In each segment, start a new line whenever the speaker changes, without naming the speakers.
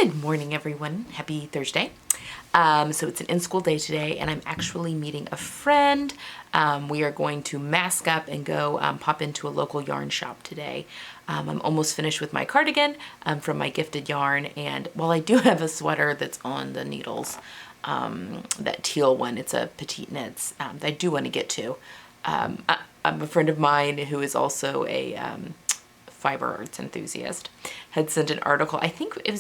Good morning, everyone. Happy Thursday. So it's an in-school day today, and I'm actually meeting a friend. We are going to mask up and go pop into a local yarn shop today. I'm almost finished with my cardigan from my gifted yarn, and while I do have a sweater that's on the needles, that teal one, it's a petite knits, that I do want to get to. I'm a friend of mine who is also a fiber arts enthusiast, had sent an article. I think it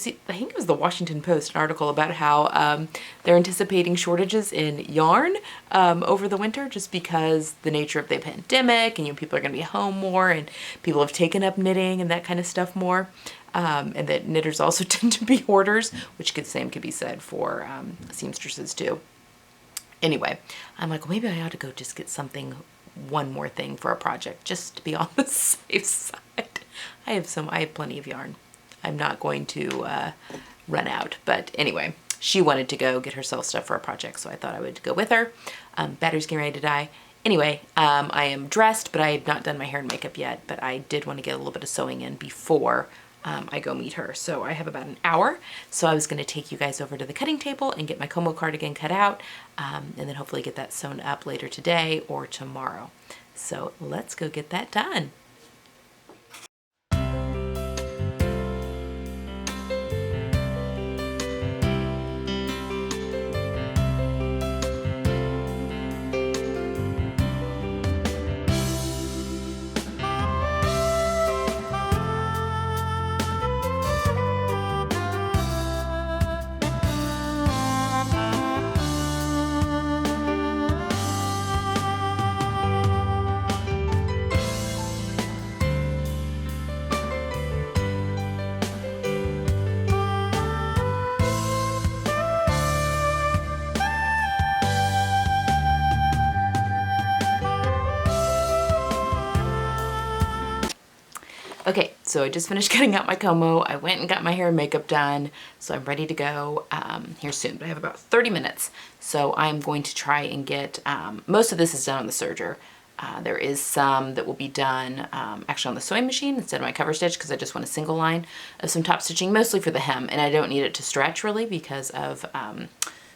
was the Washington Post, an article about how they're anticipating shortages in yarn over the winter, just because the nature of the pandemic, and people are going to be home more, and people have taken up knitting and that kind of stuff more, and that knitters also tend to be hoarders, which same could be said for seamstresses too. Anyway, I'm like, well, maybe I ought to go just get one more thing for a project, just to be on the safe side. I have plenty of yarn. I'm not going to run out, but anyway, she wanted to go get herself stuff for a project, so I thought I would go with her. Battery's getting ready to die. Anyway, I am dressed, but I have not done my hair and makeup yet, but I did want to get a little bit of sewing in before I go meet her. So I have about an hour, so I was going to take you guys over to the cutting table and get my Como cardigan cut out, and then hopefully get that sewn up later today or tomorrow. So let's go get that done. Okay, so I just finished cutting out my Como. I went and got my hair and makeup done, so I'm ready to go here soon. But I have about 30 minutes, so I'm going to try and get, most of this is done on the serger. There is some that will be done actually on the sewing machine instead of my cover stitch, because I just want a single line of some top stitching, mostly for the hem, and I don't need it to stretch really because of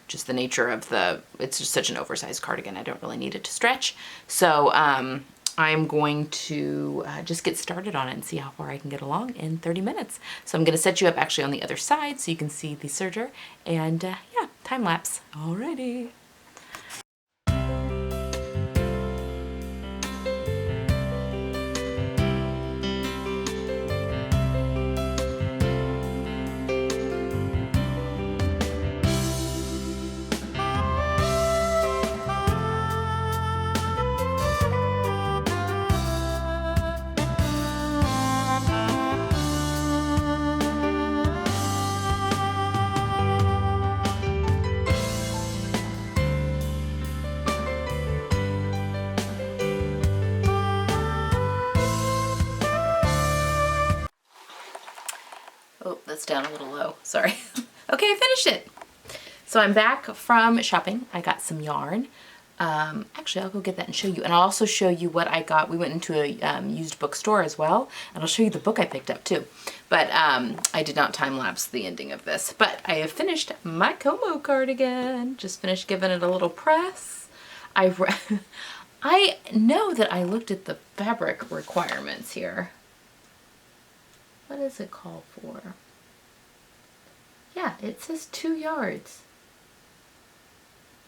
just the nature of it's just such an oversized cardigan. I don't really need it to stretch. So I'm going to just get started on it and see how far I can get along in 30 minutes. So I'm going to set you up actually on the other side so you can see the serger, and yeah, time lapse. Alrighty. Oh, that's down a little low, sorry. Okay, I finished it. So I'm back from shopping. I got some yarn. Actually, I'll go get that and show you. And I'll also show you what I got. We went into a used bookstore as well, and I'll show you the book I picked up too. But I did not time lapse the ending of this. But I have finished my Como cardigan. Just finished giving it a little press. I know that I looked at the fabric requirements here. What does it call for? Yeah, it says 2 yards.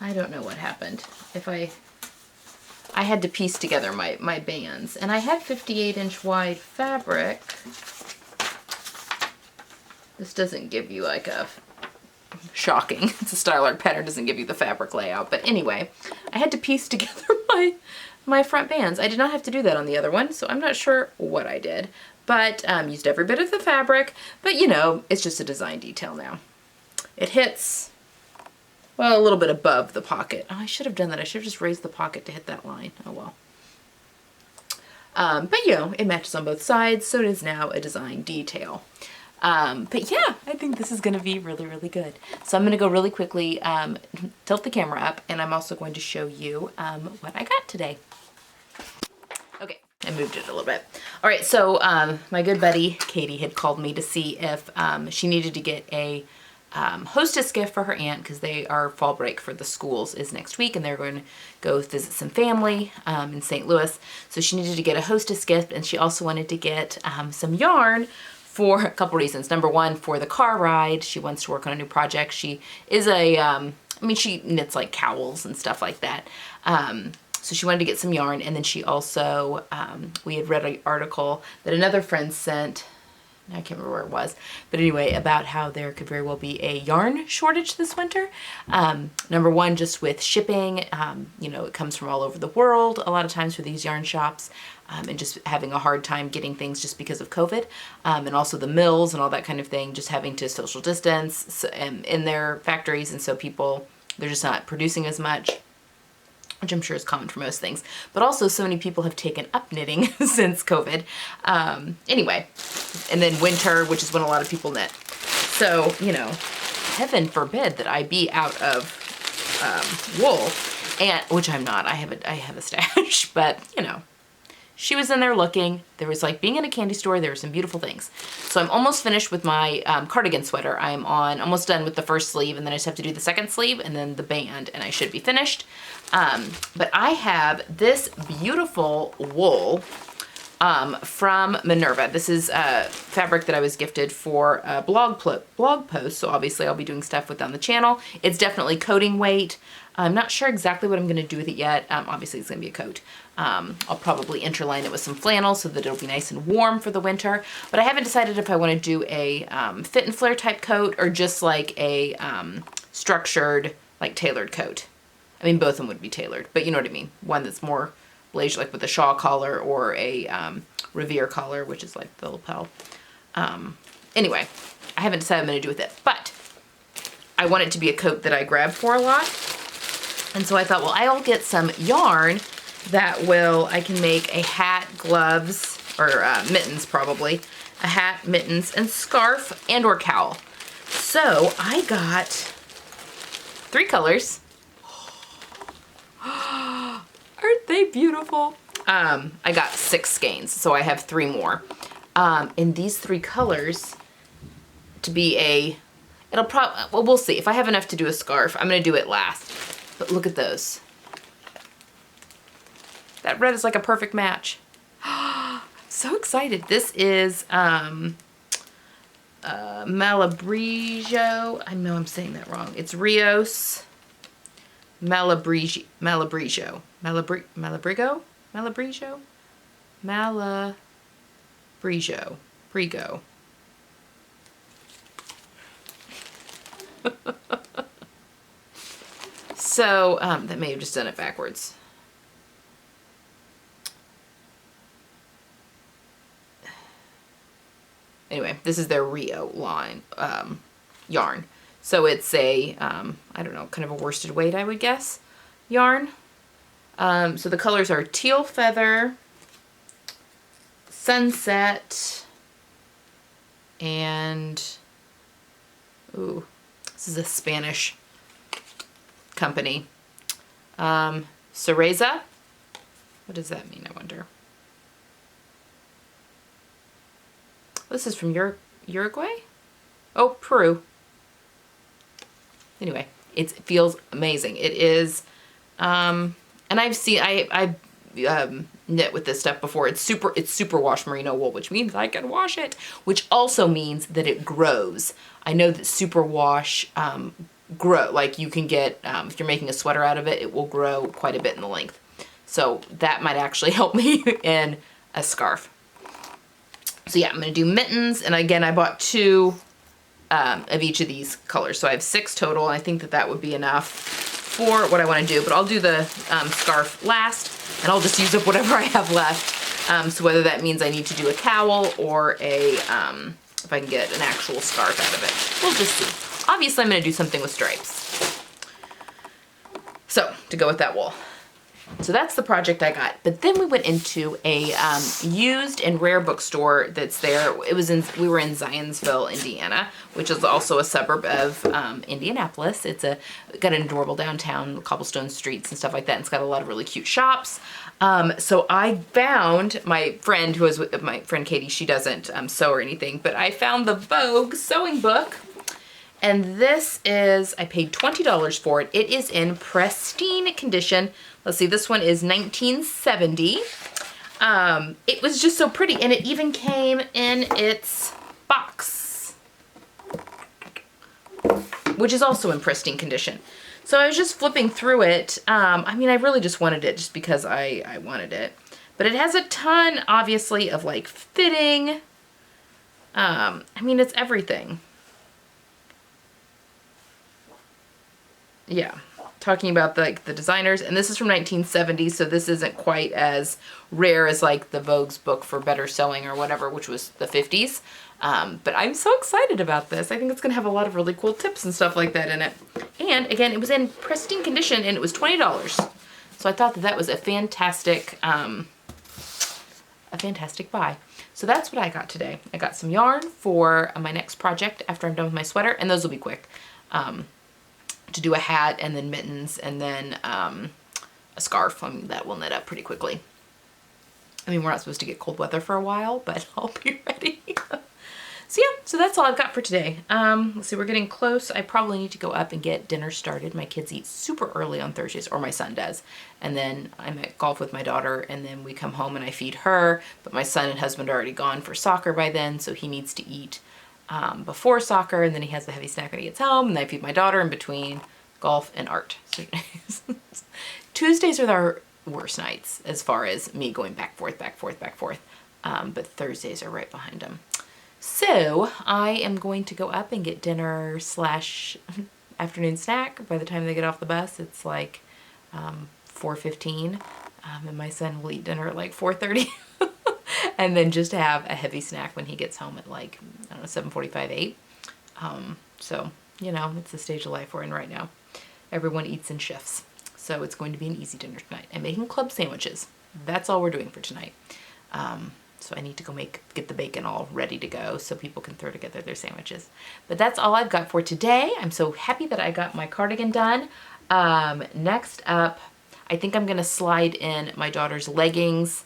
I don't know what happened. I had to piece together my bands, and I had 58-inch wide fabric. This doesn't give you like a shocking. It's a style art pattern, doesn't give you the fabric layout. But anyway, I had to piece together my front bands. I did not have to do that on the other one, so I'm not sure what I did. But used every bit of the fabric, but it's just a design detail now. It hits, well, a little bit above the pocket. Oh, I should have done that. I should have just raised the pocket to hit that line. Oh well. But it matches on both sides, so it is now a design detail. But yeah, I think this is going to be really, really good. So I'm going to go really quickly tilt the camera up, and I'm also going to show you what I got today. Okay, I moved it a little bit. All right, so my good buddy Katie had called me to see if she needed to get a hostess gift for her aunt, because our fall break for the schools is next week and they're going to go visit some family in St. Louis. So she needed to get a hostess gift, and she also wanted to get some yarn for a couple reasons. Number one, for the car ride. She wants to work on a new project. She is she knits like cowls and stuff like that. So she wanted to get some yarn, and then she also, we had read an article that another friend sent, I can't remember where it was, but anyway, about how there could very well be a yarn shortage this winter. Number one, just with shipping, it comes from all over the world a lot of times for these yarn shops, and just having a hard time getting things just because of COVID, and also the mills and all that kind of thing, just having to social distance in their factories, and so they're just not producing as much, which I'm sure is common for most things. But also so many people have taken up knitting since COVID. Anyway, and then winter, which is when a lot of people knit. So, heaven forbid that I be out of wool, and which I'm not. I have a stash, but she was in there looking. There was like being in a candy store. There were some beautiful things. So I'm almost finished with my cardigan sweater. I'm almost done with the first sleeve, and then I just have to do the second sleeve and then the band, and I should be finished. But I have this beautiful wool from Minerva. This is fabric that I was gifted for a blog post, so obviously I'll be doing stuff with on the channel. It's definitely coating weight. I'm not sure exactly what I'm going to do with it yet. Obviously it's going to be a coat. I'll probably interline it with some flannel so that it'll be nice and warm for the winter. But I haven't decided if I want to do a fit and flare type coat or just like a structured, like tailored coat. I mean, both of them would be tailored, but you know what I mean. One that's more beige, like with a shawl collar, or a Revere collar, which is like the lapel. Anyway, I haven't decided what I'm going to do with it, but I want it to be a coat that I grab for a lot. And so I thought, well, I'll get some yarn that I can make a hat, gloves, or mittens probably, a hat, mittens, and scarf, and or cowl. So I got 3 colors. Aren't they beautiful? I got 6 skeins, so I have 3 more. In these 3 colors to be well, we'll see. If I have enough to do a scarf, I'm gonna do it last. But look at those. That red is like a perfect match. So excited. This is Malabrigo. I know I'm saying that wrong. It's Rios Malabrigo. Brigo. So, that may have just done it backwards. Anyway, this is their Rio line, yarn. So it's a, I don't know, kind of a worsted weight, I would guess, yarn. So the colors are teal feather, sunset, and, ooh, this is a Spanish company. Cereza. What does that mean, I wonder? This is from Uruguay? Oh, Peru. Anyway, it feels amazing. It is, and I've knit with this stuff before. It's super wash merino wool, which means I can wash it, which also means that it grows. I know that super wash grow, like you can get, if you're making a sweater out of it, it will grow quite a bit in the length. So that might actually help me in a scarf. So yeah, I'm gonna do mittens, and again, I bought 2 of each of these colors. So I have 6 total, and I think that would be enough for what I wanna do, but I'll do the scarf last, and I'll just use up whatever I have left. So whether that means I need to do a cowl or if I can get an actual scarf out of it, we'll just see. Obviously, I'm gonna do something with stripes. So, to go with that wool. So that's the project I got. But then we went into a used and rare bookstore that's there. We were in Zionsville, Indiana, which is also a suburb of Indianapolis. Got an adorable downtown, cobblestone streets and stuff like that. And it's got a lot of really cute shops. So I found my friend who was with my friend Katie. She doesn't sew or anything, but I found the Vogue sewing book. And this is, I paid $20 for it. It is in pristine condition. Let's see, this one is 1970. It was just so pretty, and it even came in its box, which is also in pristine condition. So I was just flipping through it. I mean, I really just wanted it just because I wanted it. But it has a ton, obviously, of like fitting. I mean, it's everything. Yeah, talking about the designers, and this is from 1970, so this isn't quite as rare as like the Vogue's book for better sewing or whatever, which was the 50s. But I'm so excited about this. I think it's gonna have a lot of really cool tips and stuff like that in it. And again, it was in pristine condition, and it was $20. So I thought that was a fantastic buy. So that's what I got today. I got some yarn for my next project after I'm done with my sweater, and those will be quick. To do a hat and then mittens and then a scarf. I mean, that will knit up pretty quickly. I mean, we're not supposed to get cold weather for a while, but I'll be ready. So yeah, so that's all I've got for today. Let's see, we're getting close. I probably need to go up and get dinner started. My kids eat super early on Thursdays, or my son does. And then I'm at golf with my daughter, and then we come home and I feed her. But my son and husband are already gone for soccer by then, so he needs to eat before soccer, and then he has the heavy snack when he gets home, and then I feed my daughter in between golf and art. So Tuesdays are our worst nights as far as me going back, forth. But Thursdays are right behind them. So I am going to go up and get dinner / afternoon snack. By the time they get off the bus, it's like 4:15, and my son will eat dinner at like 4:30. And then just have a heavy snack when he gets home at like, I don't know, 7:45, 8. So, you know, it's the stage of life we're in right now. Everyone eats in shifts. So it's going to be an easy dinner tonight. I'm making club sandwiches. That's all we're doing for tonight. So I need to go get the bacon all ready to go so people can throw together their sandwiches. But that's all I've got for today. I'm so happy that I got my cardigan done. Next up, I think I'm going to slide in my daughter's leggings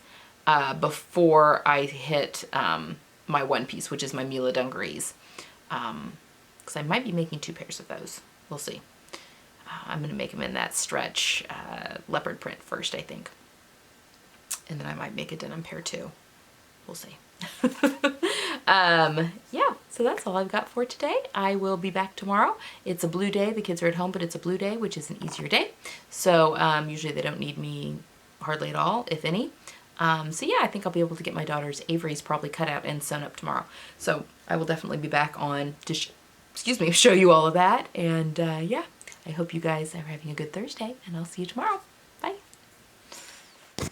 before I hit my one piece, which is my Mila dungarees. Because I might be making 2 pairs of those. We'll see. I'm going to make them in that stretch leopard print first, I think. And then I might make a denim pair too. We'll see. Yeah, so that's all I've got for today. I will be back tomorrow. It's a blue day. The kids are at home, but it's a blue day, which is an easier day. So usually they don't need me hardly at all, if any. So yeah, I think I'll be able to get my daughter's Avery's probably cut out and sewn up tomorrow. So I will definitely be back on to show you all of that. And yeah, I hope you guys are having a good Thursday, and I'll see you tomorrow. Bye. Good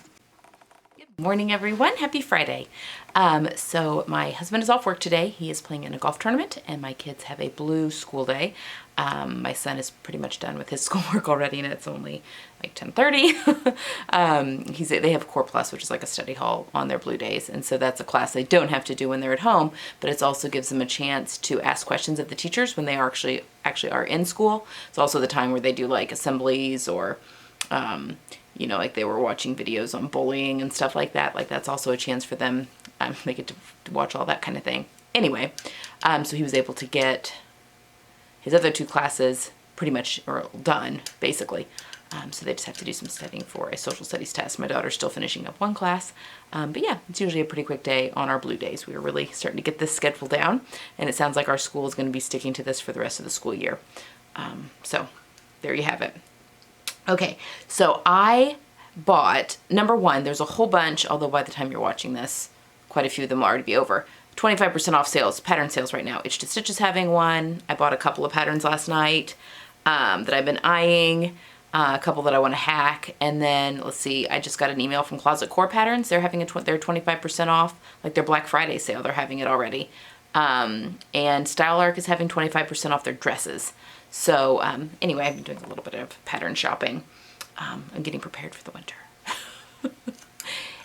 morning, everyone. Happy Friday. So my husband is off work today. He is playing in a golf tournament, and my kids have a blue school day. My son is pretty much done with his schoolwork already, and it's only like 10:30. They have Core Plus, which is like a study hall on their blue days, and so that's a class they don't have to do when they're at home, but it also gives them a chance to ask questions of the teachers when they are actually are in school. It's also the time where they do like assemblies or you know, like they were watching videos on bullying and stuff like that. Like that's also a chance for them. They get to watch all that kind of thing. Anyway, so he was able to get his other 2 classes pretty much done, basically. So they just have to do some studying for a social studies test. My daughter's still finishing up 1 class. But yeah, it's usually a pretty quick day on our blue days. We are really starting to get this schedule down, and it sounds like our school is going to be sticking to this for the rest of the school year. So there you have it. Okay, so I bought, number 1, there's a whole bunch, although by the time you're watching this, quite a few of them will already be over. 25% off sales, pattern sales right now. Itch to Stitch is having one. I bought a couple of patterns last night that I've been eyeing, a couple that I want to hack, and then let's see, I just got an email from Closet Core Patterns. They're having their 25% off, like their Black Friday sale. They're having it already. And Style Arc is having 25% off their dresses. So anyway, I've been doing a little bit of pattern shopping. I'm getting prepared for the winter.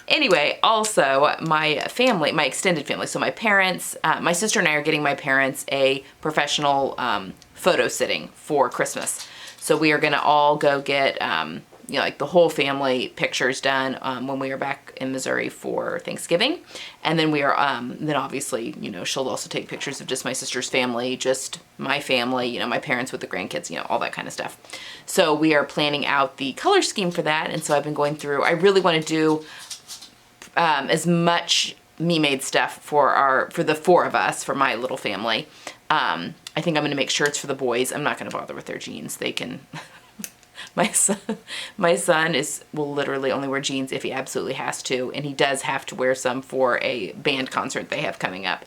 Anyway, also my family, my extended family, so my parents, my sister and I are getting my parents a professional photo sitting for Christmas. So we are going to all go get, you know, like the whole family pictures done when we are back in Missouri for Thanksgiving. And then we are, then obviously, you know, she'll also take pictures of just my sister's family, just my family, you know, my parents with the grandkids, you know, all that kind of stuff. So we are planning out the color scheme for that. And so I've been going through, I really want to do as much me-made stuff for the four of us, for my little family. I think I'm going to make shirts for the boys. I'm not going to bother with their jeans. They can, my son will literally only wear jeans if he absolutely has to. And he does have to wear some for a band concert they have coming up.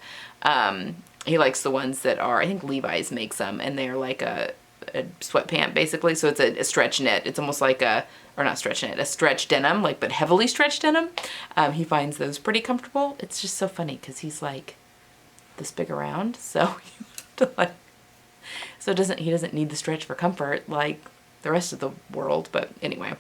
He likes the ones that are, I think Levi's makes them, and they're like a sweatpant basically. So it's a stretch knit. It's almost like or not stretch knit, a stretch denim, like, but heavily stretched denim. He finds those pretty comfortable. It's just so funny because he's like this big around, so he doesn't need the stretch for comfort like the rest of the world. But anyway,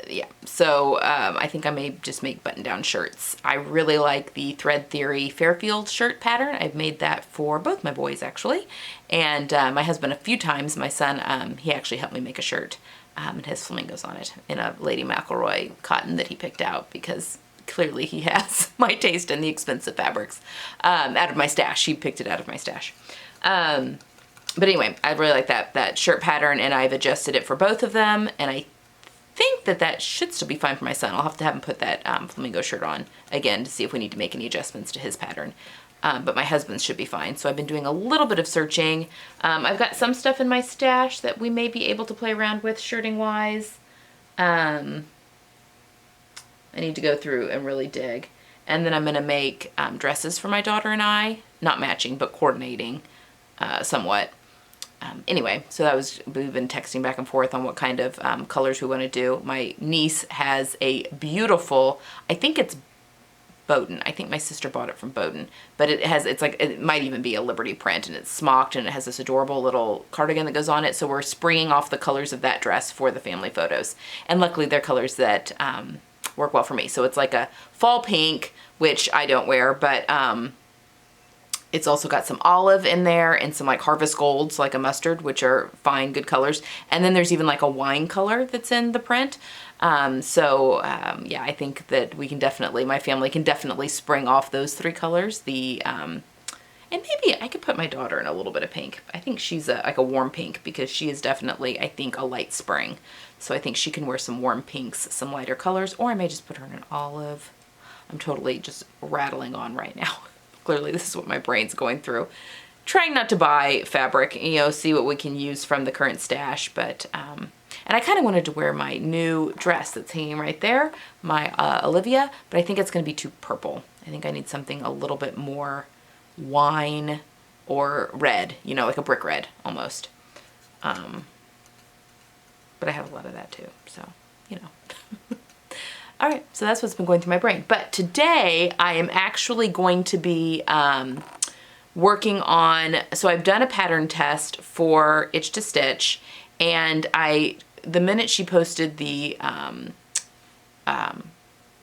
yeah, so I think I may just make button-down shirts. I really like the Thread Theory Fairfield shirt pattern. I've made that for both my boys, actually. And my husband a few times. My son, he actually helped me make a shirt. It has flamingos on it in a Lady McElroy cotton that he picked out because clearly he has my taste in the expensive fabrics. Out of my stash. He picked it out of my stash. But anyway, I really like that shirt pattern, and I've adjusted it for both of them, and I think that should still be fine for my son. I'll have to have him put that flamingo shirt on again to see if we need to make any adjustments to his pattern. But my husband's should be fine. So I've been doing a little bit of searching. I've got some stuff in my stash that we may be able to play around with shirting wise. I need to go through and really dig. And then I'm going to make dresses for my daughter and I, not matching, but coordinating somewhat. Anyway, so we've been texting back and forth on what kind of colors we want to do. My niece has a beautiful, I think it's Bowden. I think my sister bought it from Bowden, but it might even be a Liberty print, and it's smocked, and it has this adorable little cardigan that goes on it. So we're springing off the colors of that dress for the family photos. And luckily they're colors that work well for me. So it's like a fall pink, which I don't wear, but it's also got some olive in there and some like harvest golds, like a mustard, which are fine, good colors. And then there's even like a wine color that's in the print. Yeah, I think that we can definitely, my family can definitely spring off those three colors. And maybe I could put my daughter in a little bit of pink. I think she's like a warm pink because she is definitely, I think, a light spring. So I think she can wear some warm pinks, some lighter colors, or I may just put her in an olive. I'm totally just rattling on right now. Clearly this is what my brain's going through. Trying not to buy fabric, you know, see what we can use from the current stash, but, and I kind of wanted to wear my new dress that's hanging right there, my Olivia, but I think it's going to be too purple. I think I need something a little bit more wine or red, you know, like a brick red almost. But I have a lot of that too, so, you know. All right, so that's what's been going through my brain. But today I am actually going to be working on, so I've done a pattern test for Itch to Stitch, and the minute she posted the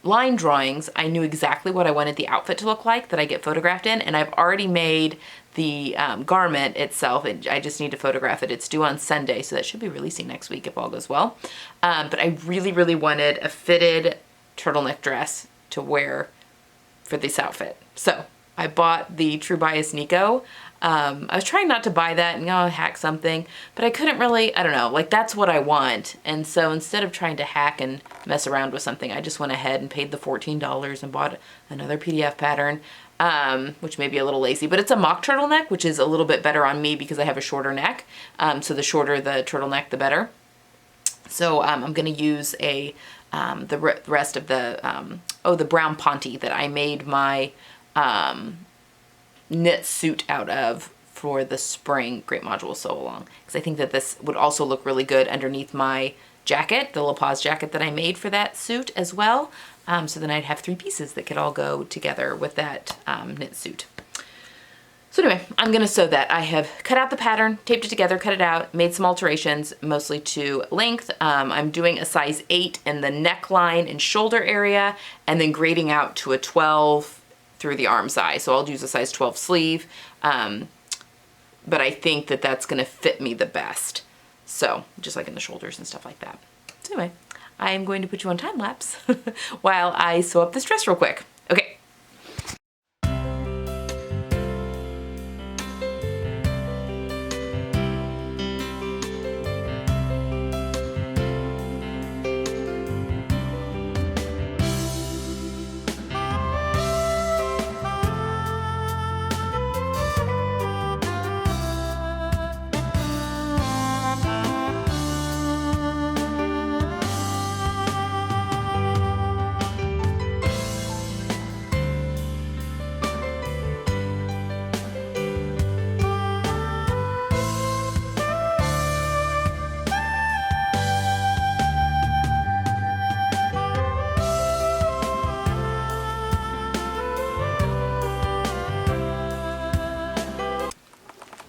line drawings, I knew exactly what I wanted the outfit to look like that I get photographed in, and I've already made the garment itself. I just need to photograph it. It's due on Sunday, so that should be releasing next week if all goes well. But I really, really wanted a fitted turtleneck dress to wear for this outfit. So I bought the True Bias Nico. I was trying not to buy that and, you know, hack something, but I couldn't really, I don't know, like that's what I want. And so instead of trying to hack and mess around with something, I just went ahead and paid the $14 and bought another PDF pattern, which may be a little lazy, but it's a mock turtleneck, which is a little bit better on me because I have a shorter neck. So the shorter the turtleneck, the better. So I'm going to use the rest of the brown ponte that I made my knit suit out of for the spring Great Module Sew Along, because I think that this would also look really good underneath my jacket, the La Paz jacket that I made for that suit as well. So then I'd have three pieces that could all go together with that knit suit. So anyway, I'm gonna sew that. I have cut out the pattern, taped it together, cut it out, made some alterations, mostly to length. I'm doing a size 8 in the neckline and shoulder area, and then grading out to a 12 through the arm size. So I'll use a size 12 sleeve, but I think that that's gonna fit me the best. So, just like in the shoulders and stuff like that. So anyway, I am going to put you on time lapse while I sew up this dress real quick. Okay.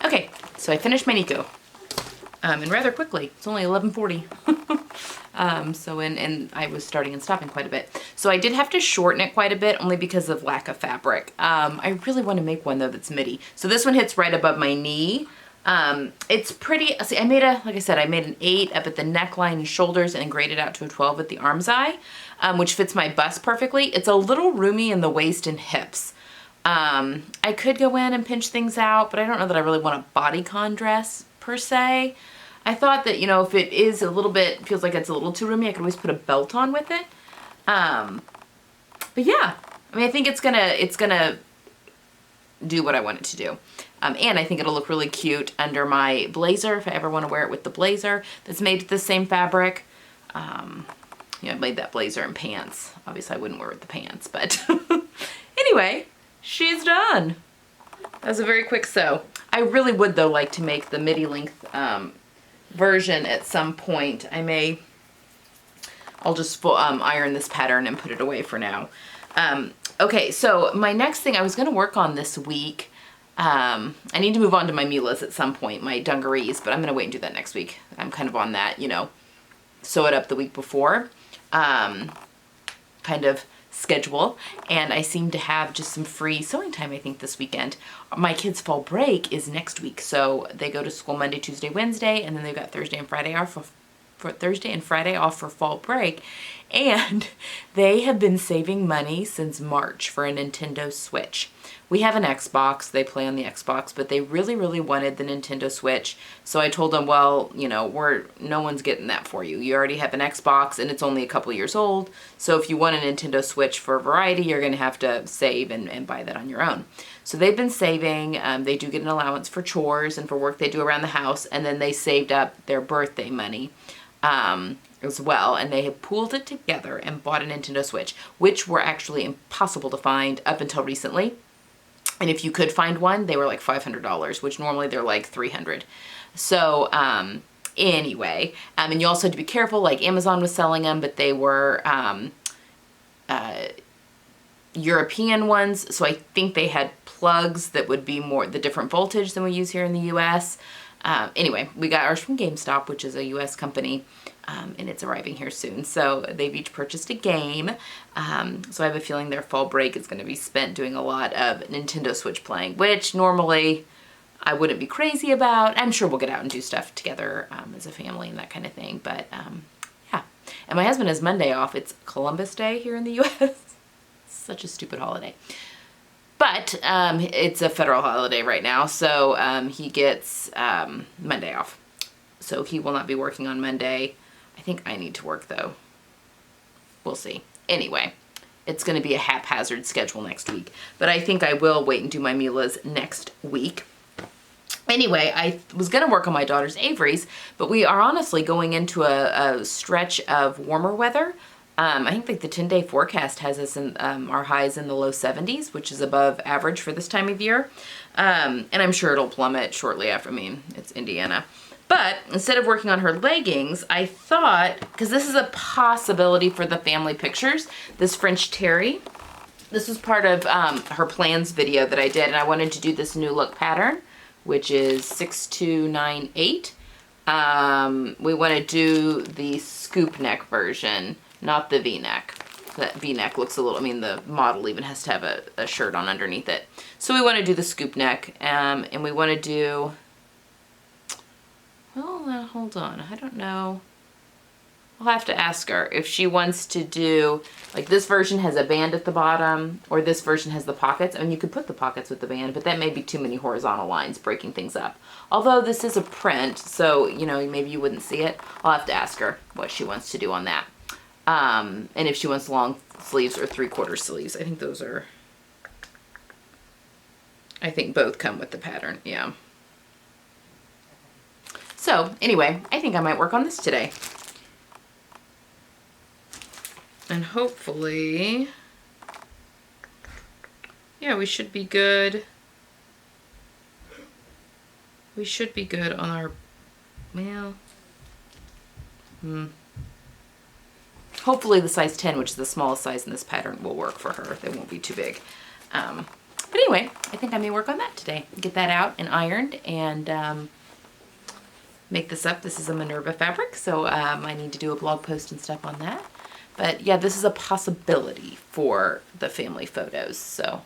Okay, so I finished my Nico, and rather quickly. It's only 11:40. And I was starting and stopping quite a bit. So I did have to shorten it quite a bit, only because of lack of fabric. I really want to make one though that's midi. So this one hits right above my knee. It's pretty, see, like I said, I made an 8 up at the neckline and shoulders and graded out to a 12 at the arm's eye, which fits my bust perfectly. It's a little roomy in the waist and hips. I could go in and pinch things out, but I don't know that I really want a bodycon dress per se. I thought that, you know, if it is a little bit, feels like it's a little too roomy, I could always put a belt on with it. But yeah, I mean, I think it's gonna do what I want it to do. And I think it'll look really cute under my blazer if I ever want to wear it with the blazer that's made with the same fabric. You know, I made that blazer and pants. Obviously I wouldn't wear it with the pants, but anyway, she's done. That was a very quick sew. I really would though like to make the midi length version at some point. I'll just iron this pattern and put it away for now. Okay, so my next thing I was gonna work on this week, I need to move on to my Mila's at some point, my dungarees, but I'm gonna wait and do that next week. I'm kind of on that, you know, sew it up the week before kind of schedule, and I seem to have just some free sewing time, I think, this weekend. My kids' fall break is next week, so they go to school Monday, Tuesday, Wednesday, and then they've got Thursday and Friday off for Thursday and Friday off for fall break, and they have been saving money since March for a Nintendo Switch. We have an Xbox, they play on the Xbox, but they really, really wanted the Nintendo Switch. So I told them, well, you know, no one's getting that for you. You already have an Xbox and it's only a couple years old. So if you want a Nintendo Switch for a variety, you're gonna have to save and buy that on your own. So they've been saving, they do get an allowance for chores and for work they do around the house, and then they saved up their birthday money as well, and they have pooled it together and bought a Nintendo Switch, which were actually impossible to find up until recently. And if you could find one, they were like $500, which normally they're like $300. So anyway, and you also had to be careful, like Amazon was selling them, but they were European ones. So I think they had plugs that would be more the different voltage than we use here in the US. Anyway, we got ours from GameStop, which is a US company, and it's arriving here soon. So they've each purchased a game. So I have a feeling their fall break is going to be spent doing a lot of Nintendo Switch playing, which normally I wouldn't be crazy about. I'm sure we'll get out and do stuff together as a family and that kind of thing. But yeah. And my husband has Monday off. It's Columbus Day here in the US. Such a stupid holiday. But it's a federal holiday right now, so he gets Monday off. So he will not be working on Monday. I think I need to work, though. We'll see. Anyway, it's going to be a haphazard schedule next week. But I think I will wait and do my Mila's next week. Anyway, I was going to work on my daughter's Avery's, but we are honestly going into a stretch of warmer weather. I think like the 10-day forecast has us in our highs in the low 70s, which is above average for this time of year. And I'm sure it'll plummet shortly after. I mean, it's Indiana. But instead of working on her leggings, I thought, because this is a possibility for the family pictures, this French terry This was part of her plans video that I did, and I wanted to do this new look pattern, which is 6298. We want to do the scoop neck version, not the V-neck. That V-neck looks a little, I mean, the model even has to have a shirt on underneath it. So we want to do the scoop neck, and we want to do, well, now hold on, I don't know. I'll have to ask her if she wants to do, like this version has a band at the bottom, or this version has the pockets. I mean, you could put the pockets with the band, but that may be too many horizontal lines breaking things up. Although this is a print, so, you know, maybe you wouldn't see it. I'll have to ask her what she wants to do on that. And if she wants long sleeves or 3/4 sleeves. I think those are, I think both come with the pattern, yeah. So, anyway, I think I might work on this today. And hopefully, yeah, we should be good. We should be good on our, well, hopefully the size 10, which is the smallest size in this pattern, will work for her. They won't be too big. But anyway, I think I may work on that today. Get that out and ironed and make this up. This is a Minerva fabric, so I need to do a blog post and stuff on that. But yeah, this is a possibility for the family photos. So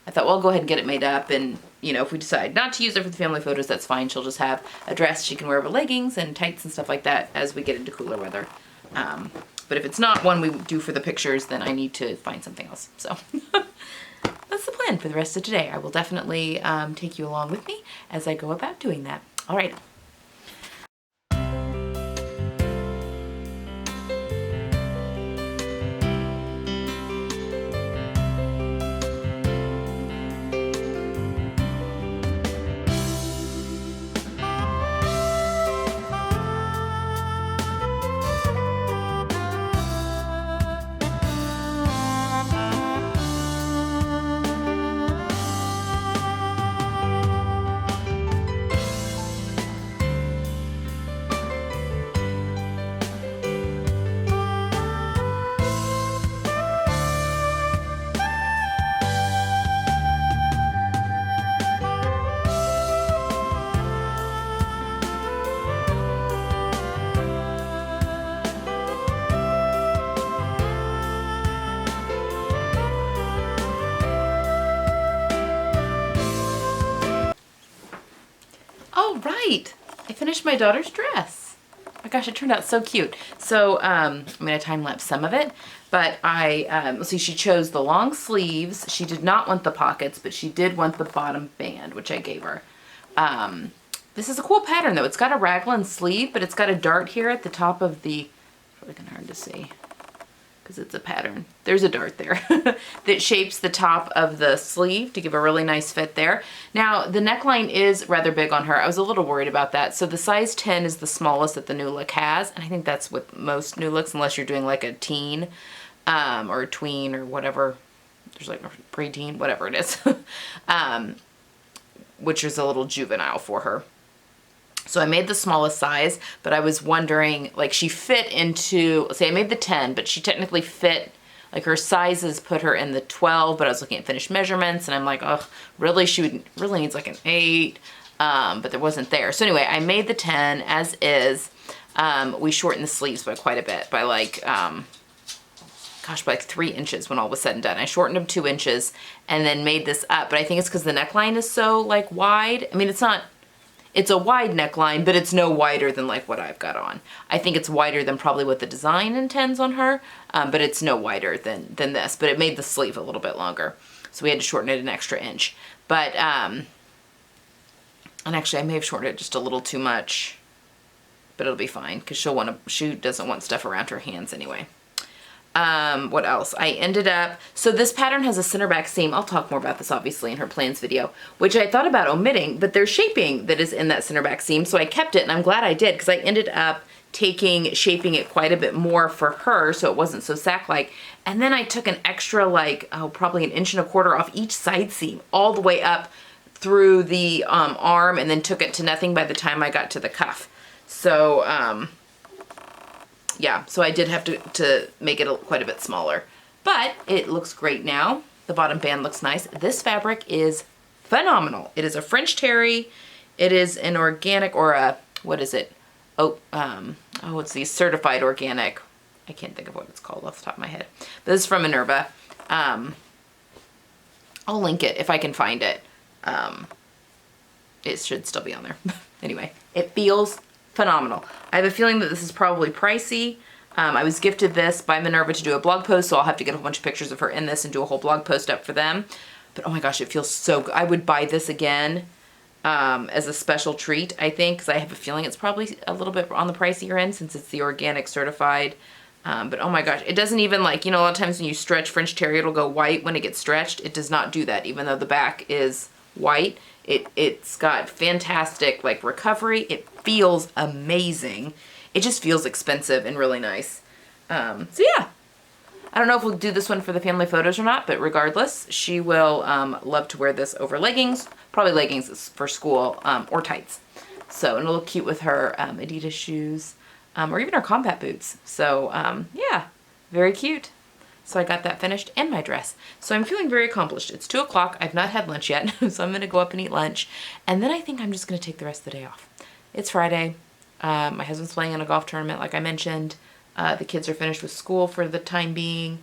I thought, well, I'll go ahead and get it made up. And, you know, if we decide not to use it for the family photos, that's fine. She'll just have a dress she can wear over leggings and tights and stuff like that as we get into cooler weather. But if it's not one we do for the pictures, then I need to find something else. So that's the plan for the rest of today. I will definitely take you along with me as I go about doing that. All right. Oh, right. I finished my daughter's dress. Oh my gosh, it turned out so cute. So, I mean, I time-lapsed some of it, but let's see, she chose the long sleeves. She did not want the pockets, but she did want the bottom band, which I gave her. This is a cool pattern, though. It's got a raglan sleeve, but it's got a dart here at the top of the, it's really kind of hard to see because it's a pattern. There's a dart there that shapes the top of the sleeve to give a really nice fit there. Now, the neckline is rather big on her. I was a little worried about that. So the size 10 is the smallest that the new look has. And I think that's with most new looks, unless you're doing like a teen or a tween or whatever. There's like a preteen, whatever it is, which is a little juvenile for her. So I made the smallest size, but I was wondering, like she fit into, say I made the 10, but she technically fit, like her sizes put her in the 12, but I was looking at finished measurements and I'm like, oh, really? She would really needs like an 8, but there wasn't there. So anyway, I made the 10 as is. We shortened the sleeves by quite a bit, by like, gosh, by like 3 inches when all was said and done. I shortened them 2 inches and then made this up, but I think it's because the neckline is so like wide. I mean, it's a wide neckline, but it's no wider than like what I've got on. I think it's wider than probably what the design intends on her, but it's no wider than this, but it made the sleeve a little bit longer. So we had to shorten it an extra inch. But, and actually I may have shortened it just a little too much, but it'll be fine because she doesn't want stuff around her hands anyway. What else? I ended up, so this pattern has a center back seam. I'll talk more about this obviously in her plans video, which I thought about omitting, but there's shaping that is in that center back seam. So I kept it and I'm glad I did because I ended up shaping it quite a bit more for her so it wasn't so sack-like. And then I took an extra like, oh, probably 1.25 inches off each side seam all the way up through the arm and then took it to nothing by the time I got to the cuff. So, yeah, so I did have to make it quite a bit smaller, but it looks great now. The bottom band looks nice. This fabric is phenomenal. It is a French terry. It is an organic, or a, what is it? Oh, it's the certified organic. I can't think of what it's called off the top of my head. But this is from Minerva. I'll link it if I can find it. It should still be on there. Anyway, it feels phenomenal. I have a feeling that this is probably pricey. I was gifted this by Minerva to do a blog post, so I'll have to get a bunch of pictures of her in this and do a whole blog post up for them. But oh my gosh, it feels so good. I would buy this again as a special treat, I think, because I have a feeling it's probably a little bit on the pricier end since it's the organic certified. But oh my gosh, it doesn't even, like, you know, a lot of times when you stretch French terry, it'll go white when it gets stretched. It does not do that, even though the back is white. It's got fantastic, like, recovery. It feels amazing. It just feels expensive and really nice. So yeah, I don't know if we'll do this one for the family photos or not, but regardless, she will love to wear this over leggings, probably leggings for school, or tights. So, and it'll look cute with her Adidas shoes, or even her combat boots. So yeah, very cute. So I got that finished and my dress. So I'm feeling very accomplished. It's 2 o'clock. I've not had lunch yet, so I'm gonna go up and eat lunch. And then I think I'm just gonna take the rest of the day off. It's Friday. My husband's playing in a golf tournament, like I mentioned. The kids are finished with school for the time being.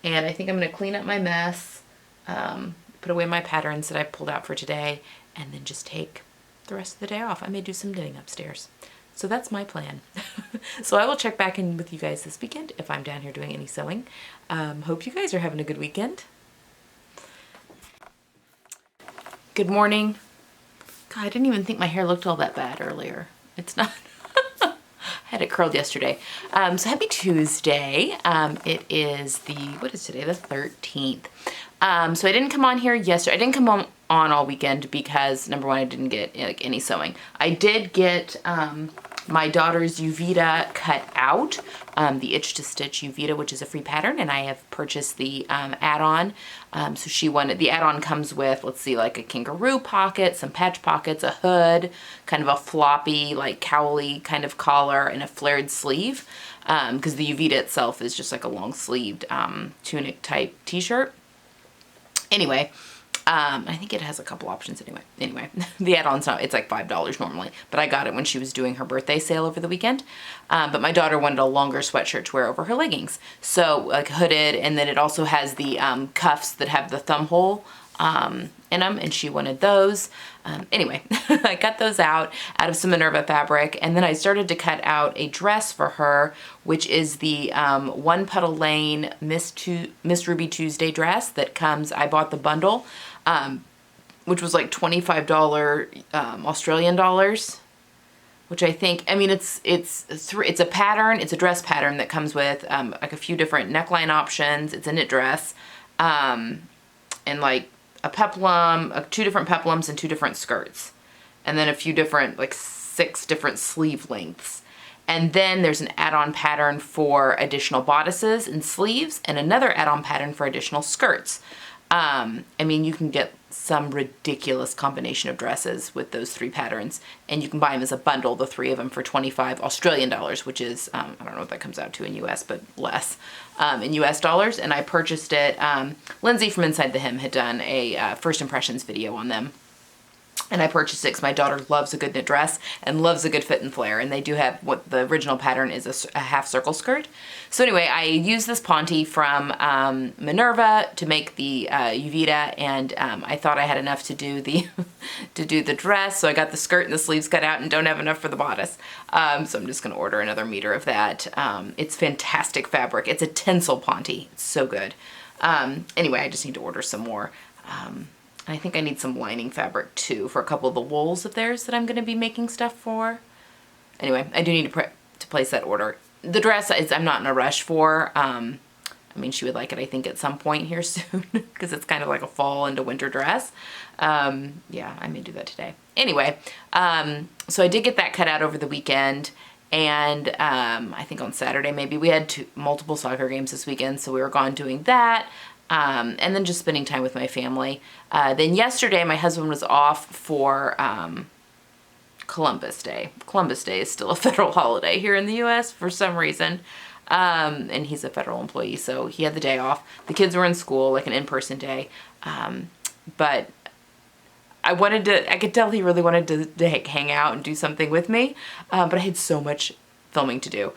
And I think I'm gonna clean up my mess, put away my patterns that I pulled out for today, and then just take the rest of the day off. I may do some knitting upstairs. So that's my plan. So I will check back in with you guys this weekend if I'm down here doing any sewing. Hope you guys are having a good weekend. Good morning. God, I didn't even think my hair looked all that bad earlier. It's not. I had it curled yesterday. So happy Tuesday. It is what is today? The 13th. So I didn't come on here yesterday. I didn't come on all weekend because, number one, I didn't get like any sewing. I did get my daughter's Uvita cut out, the Itch to Stitch Uvita, which is a free pattern, and I have purchased the add-on. So she wanted, the add-on comes with, let's see, like a kangaroo pocket, some patch pockets, a hood, kind of a floppy, like cowly kind of collar, and a flared sleeve, because the Uvita itself is just like a long-sleeved tunic type t-shirt. Anyway, I think it has a couple options anyway. The add-on's not, it's like $5 normally, but I got it when she was doing her birthday sale over the weekend. But my daughter wanted a longer sweatshirt to wear over her leggings. So like hooded, and then it also has the cuffs that have the thumb hole in them, and she wanted those. Anyway, I cut those out of some Minerva fabric, and then I started to cut out a dress for her, which is the One Puddle Lane Miss Ruby Tuesday dress that comes, I bought the bundle, which was like $25 Australian dollars, which I think, I mean, it's a pattern, it's a dress pattern that comes with like a few different neckline options. It's a knit dress, and like a peplum, 2 different peplums and 2 different skirts, and then a few different, like 6 different sleeve lengths. And then there's an add-on pattern for additional bodices and sleeves, and another add-on pattern for additional skirts. I mean, you can get some ridiculous combination of dresses with those 3 patterns, and you can buy them as a bundle, the 3 of them, for 25 Australian dollars, which is, I don't know what that comes out to in US, but less in US dollars. And I purchased it. Lindsay from Inside the Hem had done a first impressions video on them. And I purchased it because my daughter loves a good knit dress and loves a good fit and flare. And they do have, what the original pattern is, a half circle skirt. So anyway, I used this Ponte from Minerva to make the Uvita, and I thought I had enough to do the the dress. So I got the skirt and the sleeves cut out and don't have enough for the bodice. So I'm just going to order another meter of that. It's fantastic fabric. It's a tinsel Ponte. It's so good. Anyway, I just need to order some more. I think I need some lining fabric too for a couple of the wools of theirs that I'm going to be making stuff for. Anyway, I do need to place that order. The dress I'm not in a rush for. I mean, she would like it, I think, at some point here soon because it's kind of like a fall into winter dress. Yeah, I may do that today. Anyway, so I did get that cut out over the weekend, and I think on Saturday maybe. We had multiple soccer games this weekend, so we were gone doing that. And then just spending time with my family. Then yesterday, my husband was off for Columbus Day. Columbus Day is still a federal holiday here in the U.S. for some reason. And he's a federal employee, so he had the day off. The kids were in school, like an in-person day. But I could tell he really wanted to hang out and do something with me, but I had so much filming to do.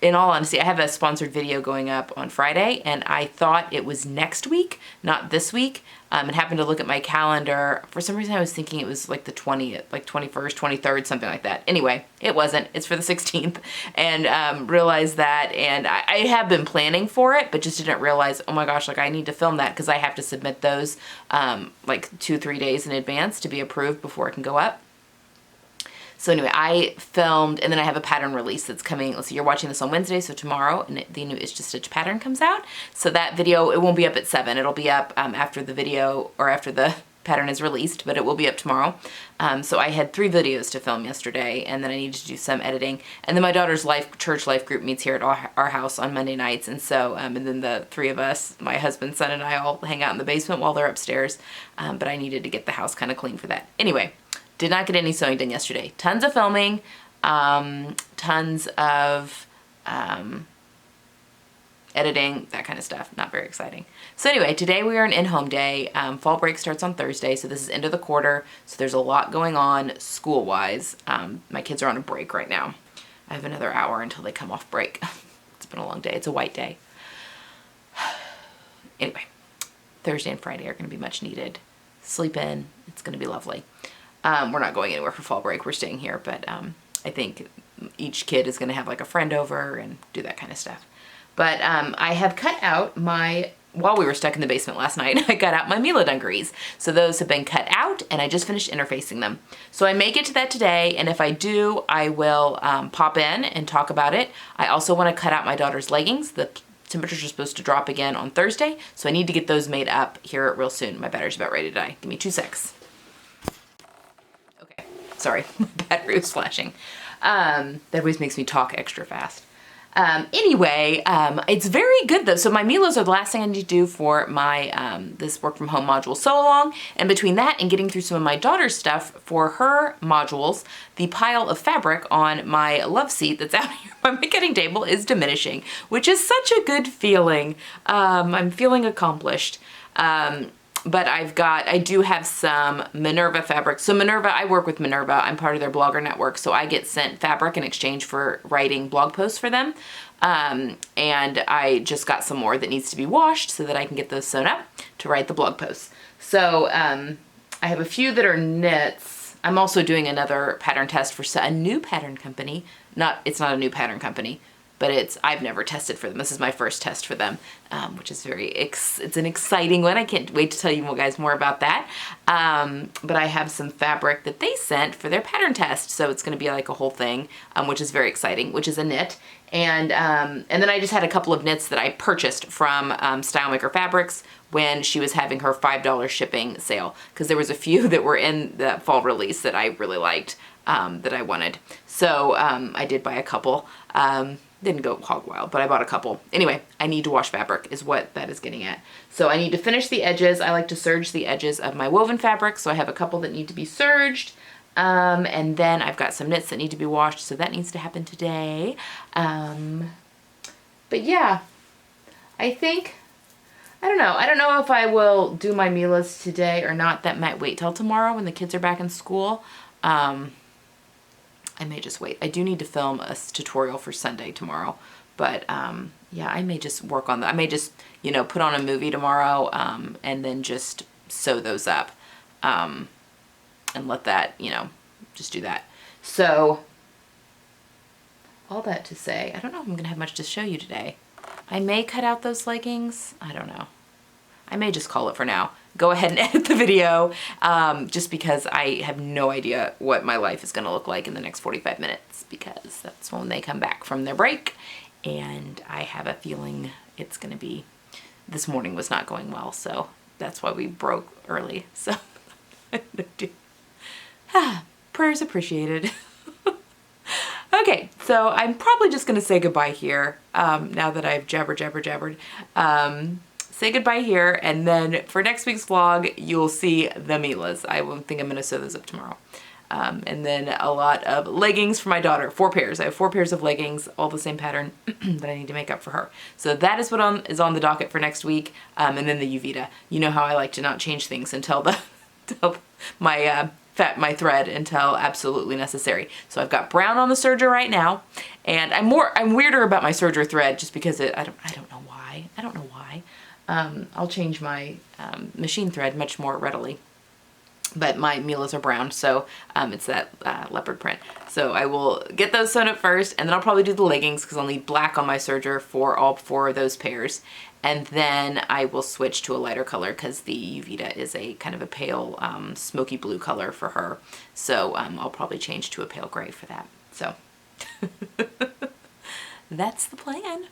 In all honesty, I have a sponsored video going up on Friday, and I thought it was next week, not this week, and happened to look at my calendar. For some reason, I was thinking it was like the 20th, like 21st, 23rd, something like that. Anyway, it wasn't. It's for the 16th, and realized that, and I have been planning for it, but just didn't realize, oh my gosh, like I need to film that because I have to submit those like 2-3 days in advance to be approved before it can go up. So anyway, I filmed, and then I have a pattern release that's coming. Let's see, you're watching this on Wednesday, so tomorrow, and the new Itch to Stitch pattern comes out. So that video, it won't be up at 7. It'll be up after the video, or after the pattern is released, but it will be up tomorrow. So I had 3 videos to film yesterday, and then I needed to do some editing. And then my daughter's church life group meets here at our house on Monday nights, and so, and then the 3 of us, my husband, son, and I all hang out in the basement while they're upstairs. But I needed to get the house kind of clean for that. Anyway. Did not get any sewing done yesterday. Tons of filming, tons of editing, that kind of stuff. Not very exciting. So anyway, today we are an in-home day. Fall break starts on Thursday, so this is end of the quarter. So there's a lot going on school-wise. My kids are on a break right now. I have another hour until they come off break. It's been a long day. It's a white day. Anyway, Thursday and Friday are going to be much needed. Sleep in. It's going to be lovely. We're not going anywhere for fall break. We're staying here, but I think each kid is going to have like a friend over and do that kind of stuff. But I have cut out while we were stuck in the basement last night, I cut out my Mila dungarees. So those have been cut out, and I just finished interfacing them. So I may get to that today, and if I do, I will pop in and talk about it. I also want to cut out my daughter's leggings. The temperatures are supposed to drop again on Thursday, so I need to get those made up here real soon. My battery's about ready to die. Give me 2 secs. Sorry, my battery was flashing. That always makes me talk extra fast. Anyway, it's very good though. So my Milos are the last thing I need to do for my this work from home module sew along. And between that and getting through some of my daughter's stuff for her modules, the pile of fabric on my love seat that's out here by my cutting table is diminishing, which is such a good feeling. I'm feeling accomplished. But I do have some Minerva fabric. So Minerva, I work with Minerva. I'm part of their blogger network. So I get sent fabric in exchange for writing blog posts for them. And I just got some more that needs to be washed so that I can get those sewn up to write the blog posts. So I have a few that are knits. I'm also doing another pattern test for a new pattern company. It's not a new pattern company, but I've never tested for them. This is my first test for them, which is it's an exciting one. I can't wait to tell you guys more about that. But I have some fabric that they sent for their pattern test. So it's gonna be like a whole thing, which is very exciting, which is a knit. And then I just had a couple of knits that I purchased from Style Maker Fabrics when she was having her $5 shipping sale. Because there was a few that were in the fall release that I really liked, that I wanted. So I did buy a couple. Didn't go hog wild, but I bought a couple. Anyway, I need to wash fabric is what that is getting at. So I need to finish the edges. I like to serge the edges of my woven fabric, so I have a couple that need to be serged. And then I've got some knits that need to be washed, so that needs to happen today. But yeah, I don't know. I don't know if I will do my Milas today or not. That might wait till tomorrow when the kids are back in school. I may just wait. I do need to film a tutorial for Sunday tomorrow, but yeah, I may just work on that. I may just, put on a movie tomorrow and then just sew those up and let that, just do that. So all that to say, I don't know if I'm going to have much to show you today. I may cut out those leggings. I don't know. I may just call it for now. Go ahead and edit the video just because I have no idea what my life is going to look like in the next 45 minutes because that's when they come back from their break, and I have a feeling it's going to be, this morning was not going well, so that's why we broke early. So prayers appreciated. Okay, so I'm probably just going to say goodbye here now that I've jabbered. Say goodbye here, and then for next week's vlog, you'll see the Milas. I think I'm going to sew those up tomorrow. And then a lot of leggings for my daughter, 4 pairs. I have 4 pairs of leggings, all the same pattern that I need to make up for her. So that is what is on the docket for next week. And then the Uvita. You know how I like to not change things until my thread until absolutely necessary. So I've got brown on the serger right now, and I'm weirder about my serger thread just because I don't know why. I don't know why. I'll change my machine thread much more readily. But my Mila's are brown, so it's that leopard print. So I will get those sewn up first, and then I'll probably do the leggings because I'll need black on my serger for all 4 of those pairs. And then I will switch to a lighter color because the Uvita is a kind of a pale smoky blue color for her. So I'll probably change to a pale gray for that. So that's the plan.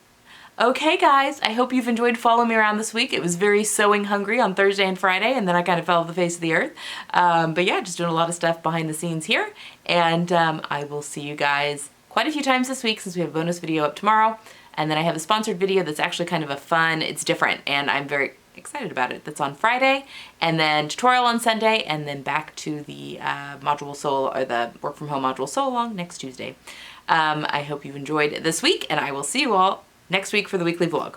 Okay guys, I hope you've enjoyed following me around this week. It was very sewing hungry on Thursday and Friday, and then I kind of fell off the face of the earth. But yeah, just doing a lot of stuff behind the scenes here. And I will see you guys quite a few times this week since we have a bonus video up tomorrow. And then I have a sponsored video that's actually kind of a fun, it's different, and I'm very excited about it. That's on Friday, and then tutorial on Sunday, and then back to the module sew, or the work from home module sew along next Tuesday. I hope you've enjoyed this week, and I will see you all next week for the weekly vlog.